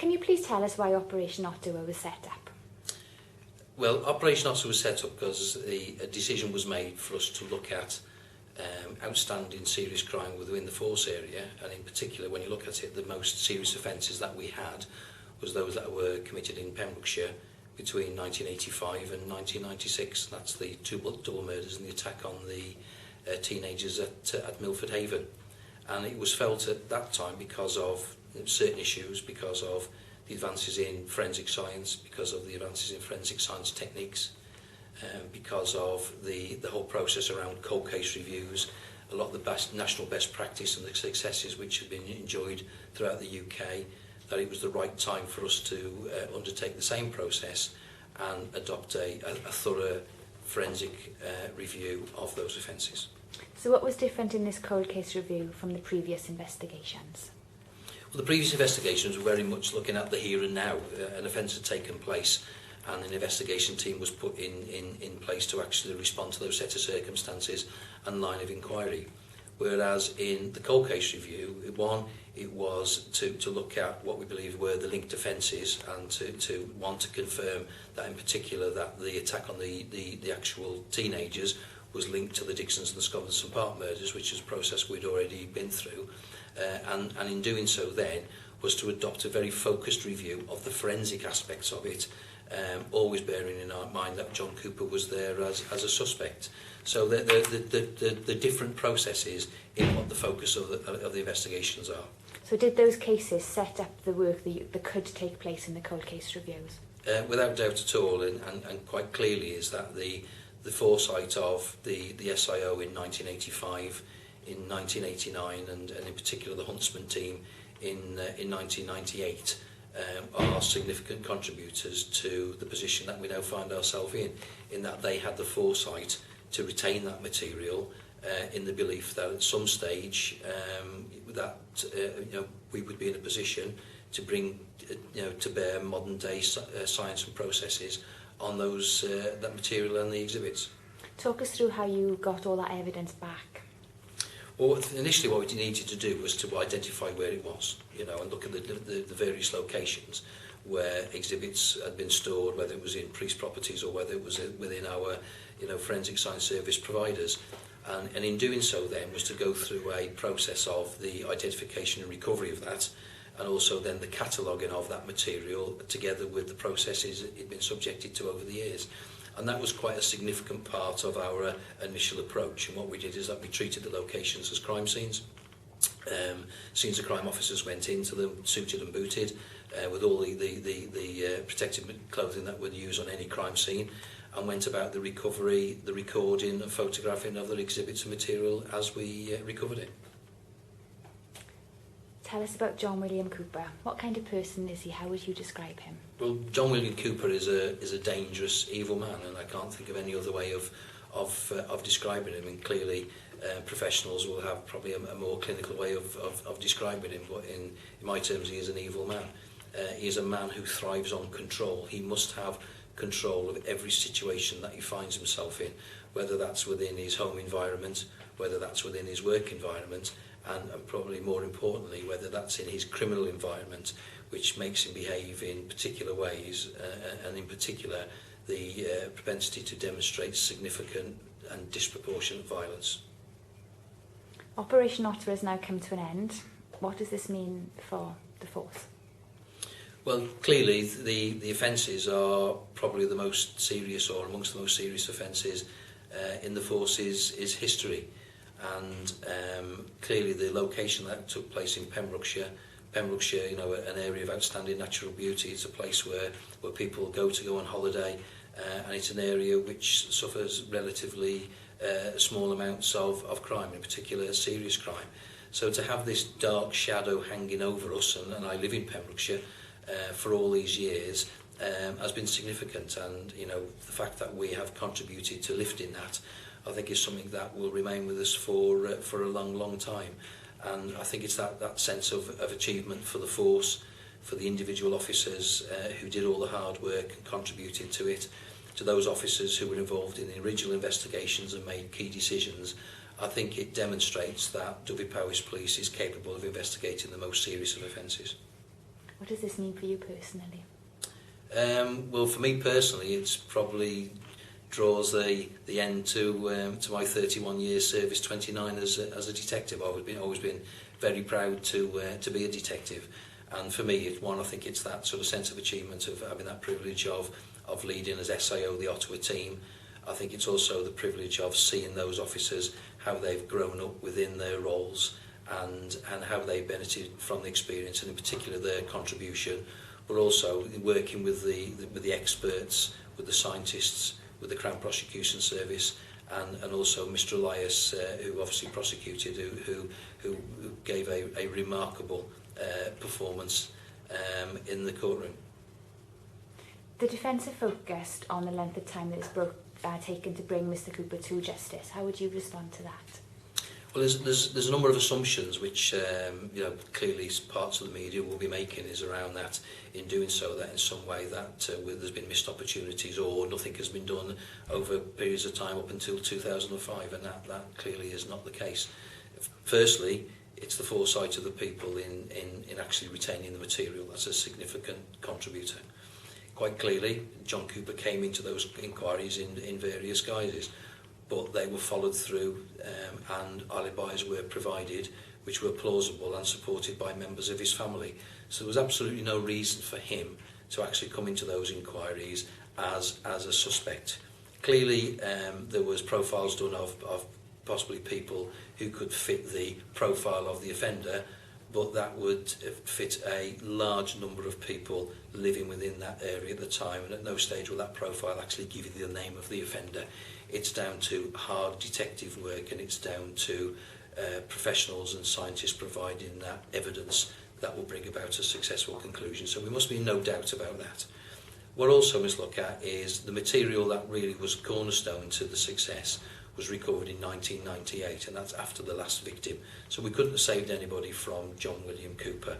Can you please tell us why Operation Ottawa was set up? Well, Operation Ottawa was set up because a decision was made for us to look at outstanding serious crime within the force area, and in particular, when you look at it, the most serious offences that we had was those that were committed in Pembrokeshire between 1985 and 1996. That's the two double murders and the attack on the teenagers at Milford Haven. And it was felt at that time, because of certain issues, because of the advances in forensic science, because of the advances in forensic science techniques, because of the whole process around cold case reviews, a lot of the national best practice and the successes which have been enjoyed throughout the UK, that it was the right time for us to undertake the same process and adopt a thorough forensic review of those offences. So what was different in this cold case review from the previous investigations? Well, the previous investigations were very much looking at the here and now. An offence had taken place and an investigation team was put in place to actually respond to those set of circumstances and line of inquiry. Whereas in the cold case review, it was to look at what we believe were the linked offences, and to want to confirm that in particular that the attack on the actual teenagers was linked to the Dixons and the Scoveston Manor murders, which is a process we'd already been through. And in doing so then was to adopt a very focused review of the forensic aspects of it, always bearing in our mind that John Cooper was there as a suspect. So the different processes in what the focus of the investigations are. So did those cases set up the work that could take place in the cold case reviews? Without doubt at all, and quite clearly is that the foresight of the SIO in 1985, in 1989, and in particular the Huntsman team in 1998 are significant contributors to the position that we now find ourselves in that they had the foresight to retain that material in the belief that at some stage we would be in a position to bring to bear modern day science and processes on those that material and the exhibits. Talk us through how you got all that evidence back. Well, initially what we needed to do was to identify where it was, and look at the various locations where exhibits had been stored, whether it was in police properties or whether it was within our forensic science service providers. And in doing so then was to go through a process of the identification and recovery of that, and also then the cataloguing of that material together with the processes it had been subjected to over the years. And that was quite a significant part of our initial approach. And what we did is that we treated the locations as crime scenes. Scenes of crime officers went into them, suited and booted, with all the protective clothing that would use on any crime scene, and went about the recovery, the recording and photographing of the exhibits and material as we recovered it. Tell us about John William Cooper. What kind of person is he? How would you describe him? Well, John William Cooper is a dangerous, evil man, and I can't think of any other way of describing him. And clearly, professionals will have probably a more clinical way of describing him. But in my terms, he is an evil man. He is a man who thrives on control. He must have control of every situation that he finds himself in, whether that's within his home environment, whether that's within his work environment, and probably more importantly, whether that's in his criminal environment, which makes him behave in particular ways, and in particular the propensity to demonstrate significant and disproportionate violence. Operation Ottawa has now come to an end. What does this mean for the force? Well, clearly the offences are probably the most serious, or amongst the most serious offences in the force is history. And clearly the location that took place in Pembrokeshire, an area of outstanding natural beauty. It's a place where people go on holiday, and it's an area which suffers relatively small amounts of crime, in particular serious crime. So to have this dark shadow hanging over us, and I live in Pembrokeshire for all these years, has been significant. And the fact that we have contributed to lifting that, I think, is something that will remain with us for a long time. And I think it's that sense of achievement for the force, for the individual officers who did all the hard work and contributed to it, to those officers who were involved in the original investigations and made key decisions. I think it demonstrates that Dyfed Powys Police is capable of investigating the most serious of offences. What does this mean for you personally? Well, for me personally, it's probably draws the end to my 31 years service, 29 as a detective. I've always been very proud to be a detective, and for me, I think it's that sort of sense of achievement of having that privilege of leading as SIO the Ottawa team. I think it's also the privilege of seeing those officers, how they've grown up within their roles, and how they benefited from the experience, and in particular their contribution, but also working with the experts, with the scientists, with the Crown Prosecution Service, and also Mr Elias, who obviously prosecuted, who gave a remarkable performance in the courtroom. The defence have focused on the length of time that it's taken to bring Mr Cooper to justice. How would you respond to that? Well, there's a number of assumptions which clearly parts of the media will be making is around that, in doing so, that in some way that there's been missed opportunities or nothing has been done over periods of time up until 2005, and that clearly is not the case. Firstly, it's the foresight of the people in actually retaining the material. That's a significant contributor. Quite clearly, John Cooper came into those inquiries in various guises, but they were followed through and alibis were provided which were plausible and supported by members of his family. So there was absolutely no reason for him to actually come into those inquiries as a suspect. Clearly there was profiles done of possibly people who could fit the profile of the offender, but that would fit a large number of people living within that area at the time, and at no stage will that profile actually give you the name of the offender. It's down to hard detective work, and it's down to professionals and scientists providing that evidence that will bring about a successful conclusion. So we must be in no doubt about that. What also must look at is the material that really was cornerstone to the success was recovered in 1998, and that's after the last victim. So we couldn't have saved anybody from John William Cooper.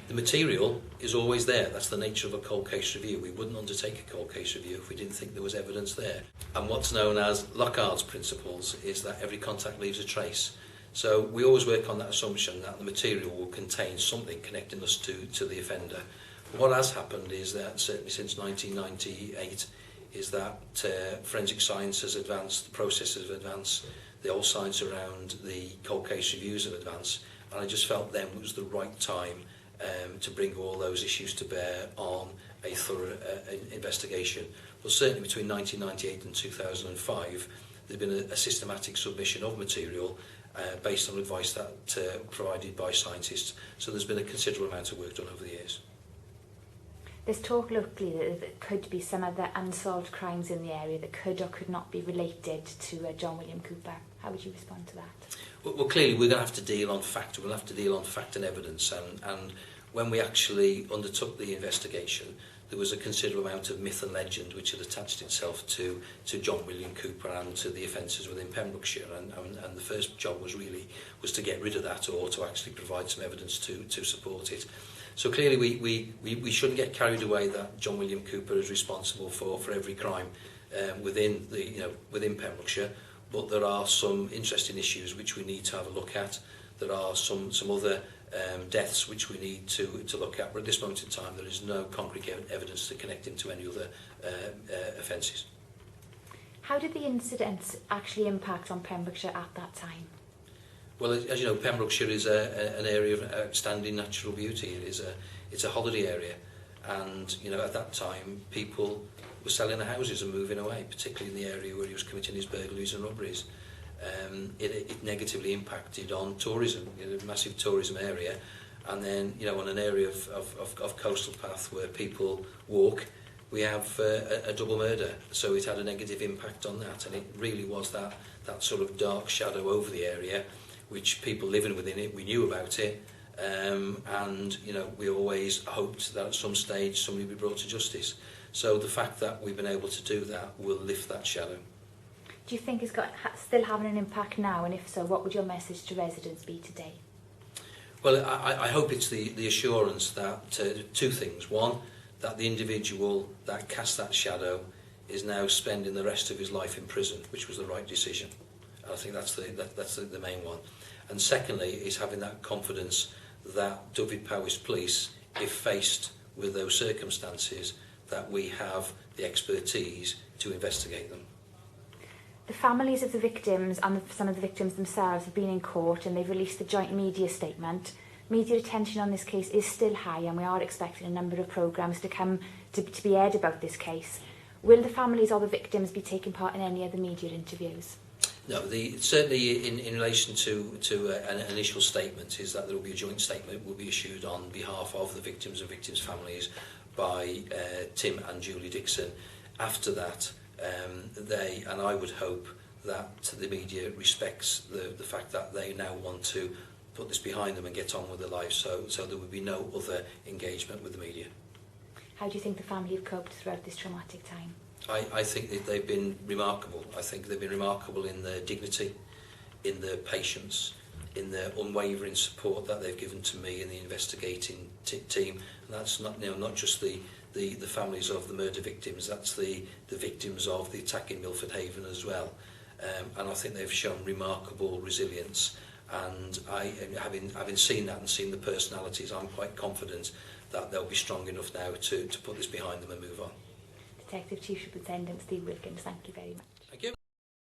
The material is always there. That's the nature of a cold case review. We wouldn't undertake a cold case review if we didn't think there was evidence there. And what's known as Lockhardt's principles is that every contact leaves a trace. So we always work on that assumption that the material will contain something connecting us to the offender. What has happened is that, certainly since 1998, is that forensic science has advanced, the processes have advanced, the old science around the cold case reviews have advanced, and I just felt then it was the right time to bring all those issues to bear on a thorough investigation. But certainly between 1998 and 2005, there's been a systematic submission of material based on advice that provided by scientists. So there's been a considerable amount of work done over the years. There's talk locally that there could be some other unsolved crimes in the area that could or could not be related to John William Cooper. How would you respond to that? Well, clearly we're going to have to deal on fact. We'll have to deal on fact and evidence. And when we actually undertook the investigation, there was a considerable amount of myth and legend which had attached itself to John William Cooper and to the offences within Pembrokeshire. And the first job was to get rid of that, or to actually provide some evidence to support it. So clearly we shouldn't get carried away that John William Cooper is responsible for every crime within Pembrokeshire, but there are some interesting issues which we need to have a look at. There are some other deaths which we need to look at, but at this moment in time there is no concrete evidence to connect him to any other offences. How did the incidents actually impact on Pembrokeshire at that time? Well, as you know, Pembrokeshire is an area of outstanding natural beauty. It's a holiday area, and at that time people were selling their houses and moving away, particularly in the area where he was committing his burglaries and robberies. It negatively impacted on tourism, a massive tourism area, and then on an area of coastal path where people walk, we have a double murder. So it had a negative impact on that, and it really was that sort of dark shadow over the area, which people living within it, we knew about it, and we always hoped that at some stage somebody would be brought to justice. So the fact that we've been able to do that will lift that shadow. Do you think it's still having an impact now, and if so, what would your message to residents be today? Well, I hope it's the assurance that two things. One, that the individual that cast that shadow is now spending the rest of his life in prison, which was the right decision. I think that's the main one. And secondly, is having that confidence that Dyfed Powys Police if faced with those circumstances, that we have the expertise to investigate them. The families of the victims and some of the victims themselves have been in court and they've released a joint media statement. Media attention on this case is still high and we are expecting a number of programmes to come to be aired about this case. Will the families or the victims be taking part in any other media interviews? No, certainly in relation to an initial statement is that there will be a joint statement will be issued on behalf of the victims and victims' families by Tim and Julie Dixon. After that, they, and I would hope that the media respects the fact that they now want to put this behind them and get on with their lives, so there would be no other engagement with the media. How do you think the family have coped throughout this traumatic time? I think that they've been remarkable. I think they've been remarkable in their dignity, in their patience, in their unwavering support that they've given to me and the investigating team. And that's not, not just the families of the murder victims, that's the victims of the attack in Milford Haven as well. And I think they've shown remarkable resilience. And having seen that and seen the personalities, I'm quite confident that they'll be strong enough now to put this behind them and move on. Detective Chief Superintendent Steve Wilkins, thank you very much.